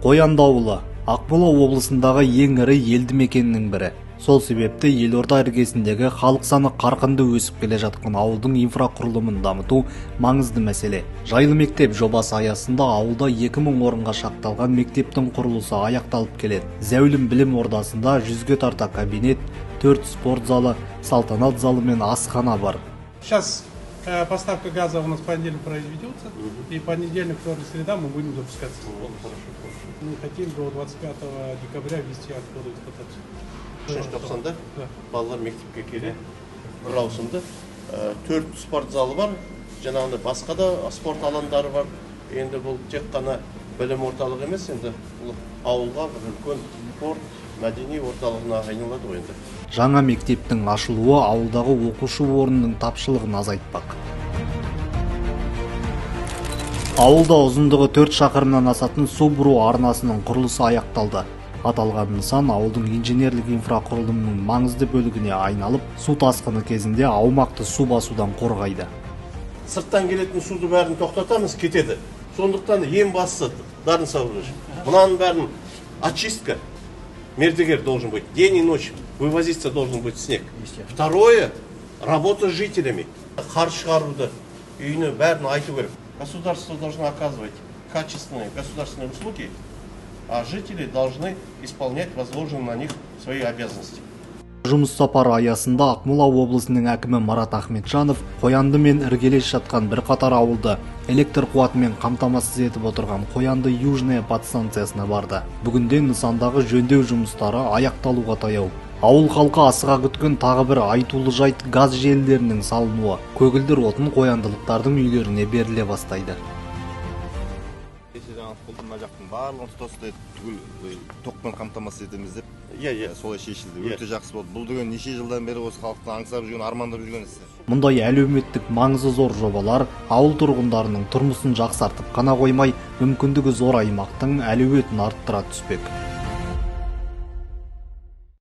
Қоянды ауылы Ақмола облысындағы ең ірі елді мекеннің бірі. Сол себепті елорда іргесіндегі халық саны қарқынды өсіп келе жатқан ауылдың инфрақұрылымын дамыту маңызды мәселе. Жайлы мектеп жобасы аясында ауылда 2000 орынға шақталған мектептің құрылысы аяқталып келеді. Зәулім білім ордасында 100-ге тарта кабинет, 4 спорт залы, салтанат залы мен асхана бар. Сейчас поставка газа у нас в понедельник произведется, и понедельник, вторник, среда мы будем запускаться. Мы хотим до 25 декабря ввести отходы в эксплуатацию. 90-да балалар мектепке келе, бір ауысымды 4 спорт залы бар, жаңағыдай басқа да спорт алаңдары бар. Енді бұл тек қана білім орталығы емес, енді ауылға бір үлкен спорт, мәдени орталығына айналады енді. Жаңа мектептің ашылуы ауылдағы оқушы орнының тапшылығын азайтпақ. Ауылда ұзындығы 4 шақырымнан асатын су бұру арнасының құрылысы аяқталды. Аталған нысан ауылдың инженерлік инфрақұрылымының маңызды бөлігіне айналып, су тасқыны кезінде аумақты су басудан қорғайды. Сырттан келетін суды бәрін тоқтатамыз, кетеді. Сондықтан ең бастысы Дарын Саурович, мынаның бәрін очистка, мердігер должен быть, день и ночь вывозиться должен быть снег. Второе, работа с жителями. Қар шығаруды, үйіне бәрін айту керек. Государство должно оказывать качественные государственные услуги, а жители должны исполнять возложенные на них свои обязанности. Жұмыс сапары аясында Ақмола облысының әкімі Марат Ахметжанов Қоянды мен іргелес жатқан бірқатар ауылды электр қуатымен қамтамасыз етіп отырған Қоянды Южная подстанциясына барды. Бүгінде нысандағы жөндеу жұмыстары аяқталуға таяу. Ауыл халқы асыға күткен тағы бір айтулы жайт газ желілерінің салынуы. Көгілдір отын қояндылықтардың үйлеріне беріле бастайды. Мына жақтың барлығын тұтастай түгел тоқпен қамтамасыз етеміз деп солай шешілді. Өте жақсы болды. Бұл деген неше жылдан бері осы халықтың аңсап жүрген, армандап жүрген ісі. Мұндай әлеуметтік маңызы зор жобалар ауыл тұрғындарының тұрмысын жақсартып қана қоймай, мүмкіндігі зор аймақтың әлеуетін арттыра түспек.